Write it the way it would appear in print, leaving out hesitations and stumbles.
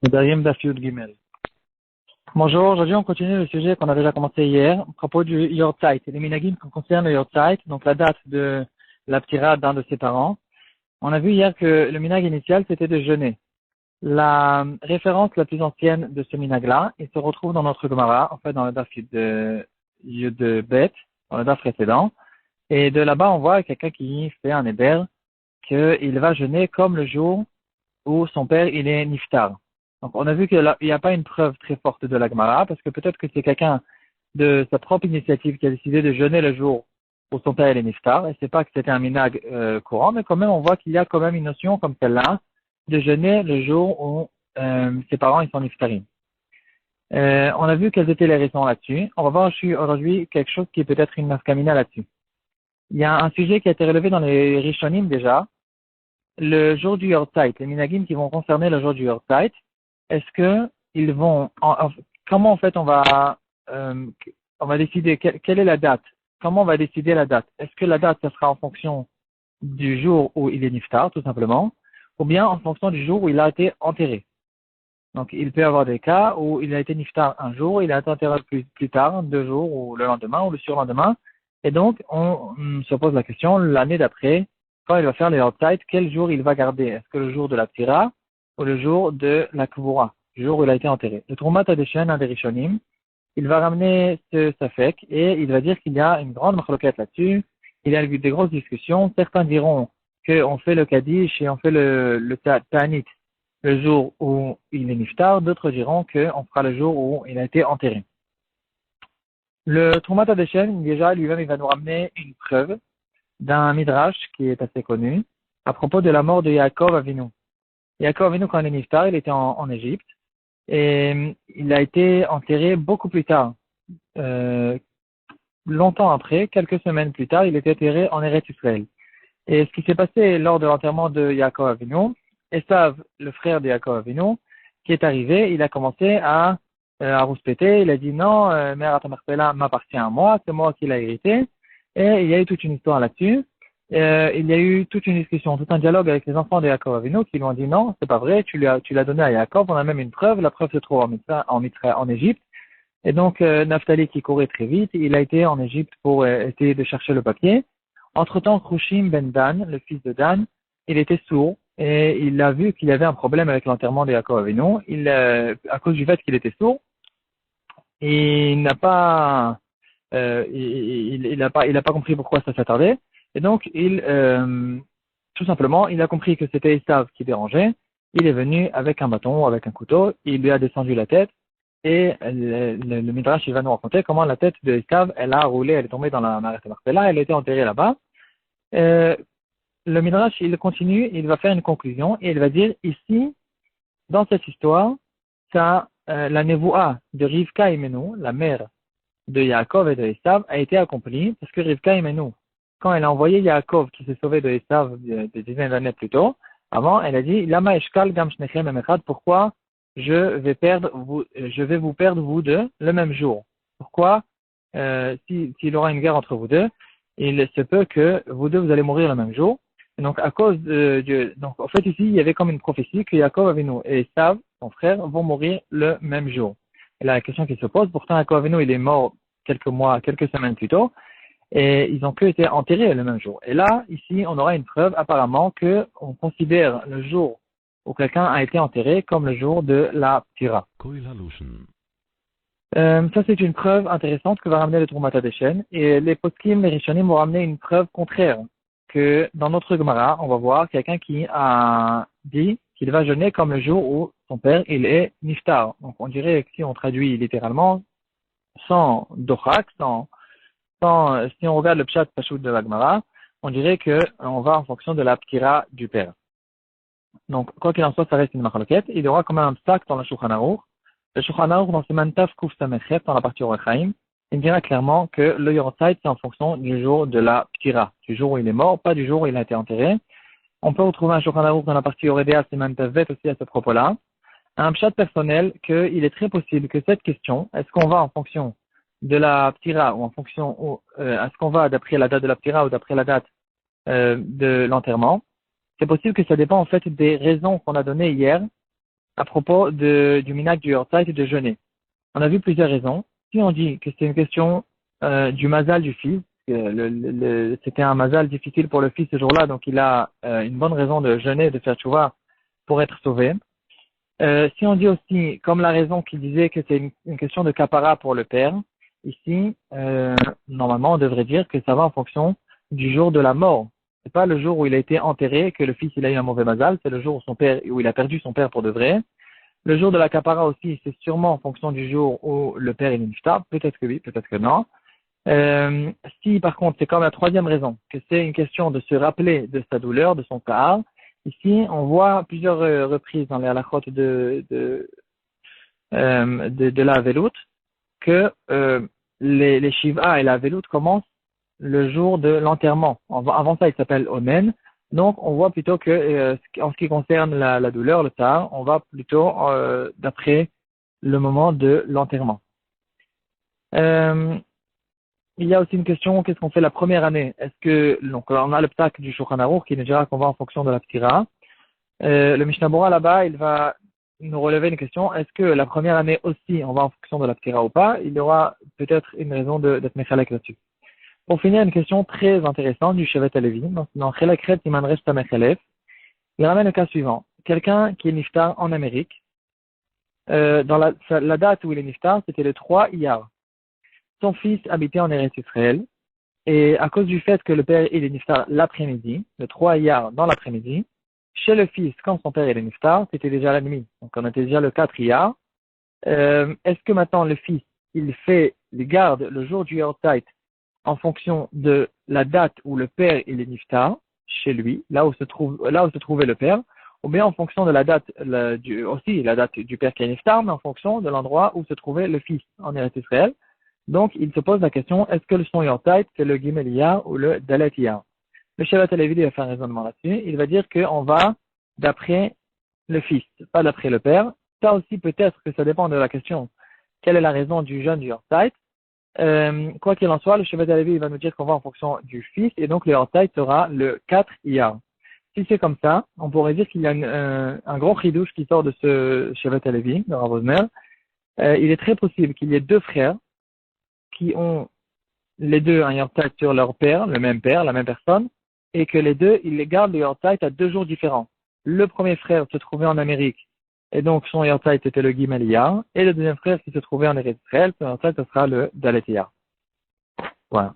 Darim Daf Yud Gimel. Bonjour, aujourd'hui on continue le sujet qu'on a déjà commencé hier, à propos du Yortzeit, les minagim qui concernent le Yortzeit, donc la date de la ptira d'un de ses parents. On a vu hier que le minag initial c'était de jeûner. La référence la plus ancienne de ce minag-là, il se retrouve dans notre Gemara, en fait dans le Daf Yud Bet, dans le Daf précédent, et de là-bas on voit quelqu'un qui fait un éder, qu'il va jeûner comme le jour où son père il est niftar. Donc, on a vu qu'il n'y a pas une preuve très forte de la Gemara, parce que peut-être que c'est quelqu'un de sa propre initiative qui a décidé de jeûner le jour où son père est niftar, et c'est pas que c'était un minag courant, mais quand même, on voit qu'il y a quand même une notion comme celle-là, de jeûner le jour où ses parents ils sont niftarim. On a vu quelles étaient les raisons là-dessus. On va voir aujourd'hui quelque chose qui est peut-être une nafkamina là-dessus. Il y a un sujet qui a été relevé dans les Rishonim déjà, le jour du Yortzeit, les minagim qui vont concerner le jour du Yortzeit. Est-ce que ils vont, comment en fait on va décider quelle est la date? Comment on va décider la date? Est-ce que la date ça sera en fonction du jour où il est niftar tout simplement, ou bien en fonction du jour où il a été enterré? Donc il peut y avoir des cas où il a été niftar un jour, il a été enterré plus tard, 2 jours ou le lendemain ou le surlendemain, et donc on se pose la question l'année d'après quand il va faire le Yortzeit, quel jour il va garder? Est-ce que le jour de la ptira ou le jour de la Kvura, le jour où il a été enterré? Le Troumat Hadeshen, un des Rishonim, il va ramener ce Safek et il va dire qu'il y a une grande machloket là-dessus. Il y a eu des grosses discussions. Certains diront qu'on fait le Kaddish et on fait le Ta'anit le jour où il est niftar. D'autres diront qu'on fera le jour où il a été enterré. Le Troumat Hadeshen, déjà, lui-même, il va nous ramener une preuve d'un midrash qui est assez connu à propos de la mort de Yaakov Avinu. Yaakov Avinu, quand il est niftar, il était en Égypte et il a été enterré beaucoup plus tard. Longtemps après, quelques semaines plus tard, il était enterré en Eretz Israël. Et ce qui s'est passé lors de l'enterrement de Yaakov Avinu, Esav, le frère de Yaakov Avinu, qui est arrivé, il a commencé à rouspéter, il a dit non, Mère Atamarpela m'appartient à moi, c'est moi qui l'ai hérité. Et il y a eu toute une histoire là-dessus. Il y a eu toute une discussion, tout un dialogue avec les enfants de Yaakov Avinu qui lui ont dit non, c'est pas vrai, tu l'as donné à Yaakov, on a même une preuve, la preuve se trouve en Égypte. Et donc, Naphtali qui courait très vite, il a été en Égypte pour essayer de chercher le papier. Entre-temps, Khushim ben Dan, le fils de Dan, il était sourd et il a vu qu'il y avait un problème avec l'enterrement de Yaakov Avinu. À cause du fait qu'il était sourd, il n'a pas il n'a pas compris pourquoi ça s'attardait. Et donc, tout simplement, il a compris que c'était Esav qui dérangeait. Il est venu avec un bâton, avec un couteau, il lui a descendu la tête. Et le Midrash, il va nous raconter comment la tête de Esav, elle a roulé, elle est tombée dans la Marat Marpella, elle a été enterrée là-bas. Le Midrash, il continue, il va faire une conclusion, et il va dire, ici, dans cette histoire, ça, la Nevoa de Rivka Imenu, la mère de Yaakov et de Esav a été accomplie parce que Rivka Imenu, quand elle a envoyé Yaakov qui s'est sauvé de Esav des dizaines d'années plus tôt, avant, elle a dit Lama Eshkal Gam Shnechem Emechad, pourquoi je vais vous perdre vous deux le même jour? Pourquoi s'il y aura une guerre entre vous deux, il se peut que vous deux vous allez mourir le même jour. Et donc à cause donc en fait ici il y avait comme une prophétie que Yaakov Avinu et Esav, son frère, vont mourir le même jour. Et là, la question qui se pose, pourtant Yaakov Avinu il est mort quelques semaines plus tôt, et ils ont que été enterrés le même jour. Et là, ici, on aura une preuve apparemment que on considère le jour où quelqu'un a été enterré comme le jour de la ptira. Ça, c'est une preuve intéressante que va ramener le Troumat Hadeshen. Et les poskim, les Rishonim vont ramener une preuve contraire, que dans notre Gemara, on va voir quelqu'un qui a dit qu'il va jeûner comme le jour où son père, il est niftar. Donc, on dirait que si on traduit littéralement, sans dochak, si on regarde le pshat pashut de la Gemara, on dirait que on va en fonction de la ptira du père. Donc, quoi qu'il en soit, ça reste une machloket. Il y aura quand même un psak dans le Shulchan Aruch. Le Shulchan Aruch, dans ce Mantaf Kuf Samechet, dans la partie Orachaim, il dira clairement que le Yortzeit, c'est en fonction du jour de la ptira, du jour où il est mort, pas du jour où il a été enterré. On peut retrouver un Shulchan Aruch dans la partie Oredea, c'est Mantaf Vet aussi à ce propos-là. Un pshat personnel qu'il est très possible que cette question, est-ce qu'on va en fonction de la ptira ou en fonction, est-ce qu'on va d'après la date de la ptira ou d'après la date de l'enterrement, c'est possible que ça dépend en fait des raisons qu'on a données hier à propos du minhag du Yortzeit et de jeûner. On a vu plusieurs raisons. Si on dit que c'est une question du mazal du fils, que c'était un mazal difficile pour le fils ce jour-là, donc il a une bonne raison de jeûner, de faire tchouva pour être sauvé. Si on dit aussi, comme la raison qui disait que c'est une question de kapara pour le père, ici, normalement, on devrait dire que ça va en fonction du jour de la mort. C'est pas le jour où il a été enterré que le fils il a eu un mauvais mazal, c'est le jour où il a perdu son père pour de vrai. Le jour de la kapara aussi, c'est sûrement en fonction du jour où le père est niftar. Peut-être que oui, peut-être que non. Si par contre, c'est comme la troisième raison, que c'est une question de se rappeler de sa douleur, de son cas. Ici, on voit plusieurs reprises dans les halakhot de la veloute que les shiva et la veloute commencent le jour de l'enterrement. Avant ça, il s'appelle onen. Donc, on voit plutôt que en ce qui concerne la douleur, le tahar, on va plutôt d'après le moment de l'enterrement. Il y a aussi une question, qu'est-ce qu'on fait la première année? Est-ce que, donc, on a le ptak du Shulchan Aruch qui nous dira qu'on va en fonction de la ptira. Le Mishnah Bora là-bas, il va nous relever une question. Est-ce que la première année aussi, on va en fonction de la ptira ou pas? Il y aura peut-être une raison d'être méchalek là-dessus. Pour finir, une question très intéressante du Shevet Halevi. Dans Chelakret Iman Resh Tamechelef, il ramène le cas suivant. Quelqu'un qui est niftar en Amérique, dans la date où il est niftar, c'était le 3 Iyar. Son fils habitait en Eretz Israël, et à cause du fait que le père il est niftar l'après-midi, le 3 Iyar dans l'après-midi, chez le fils, quand son père il est niftar, c'était déjà la nuit, donc on était déjà le 4 Iyar. Est-ce que maintenant le fils, il garde le jour du Yortzeit en fonction de la date où le père il est niftar, chez lui, là où se trouvait le père, ou bien en fonction de la date, aussi la date du père qui est niftar, mais en fonction de l'endroit où se trouvait le fils en Eretz Israël. Donc, il se pose la question, est-ce que le son Yortzeit, c'est le Gimel Iyar ou le Dalet Iyar? Le Shevet Halevi va faire un raisonnement là-dessus. Il va dire qu'on va d'après le fils, pas d'après le père. Ça aussi, peut-être que ça dépend de la question. Quelle est la raison du jeûne du Yortzeit? Quoi qu'il en soit, le Shevet Halevi va nous dire qu'on va en fonction du fils, et donc le Yortzeit sera le 4 Iyar. Si c'est comme ça, on pourrait dire qu'il y a un gros chidouche qui sort de ce Shevet Halevi, de Rav Osmer. Il est très possible qu'il y ait deux frères qui ont les deux un Yortzeit sur leur père, le même père, la même personne, et que les deux, ils les gardent le Yortzeit à 2 jours différents. Le premier frère se trouvait en Amérique, et donc son Yortzeit était le Gimel Iyar, et le deuxième frère qui se trouvait en Eretz Israël, son Yortzeit, ce sera le Dalet Iyar. Voilà.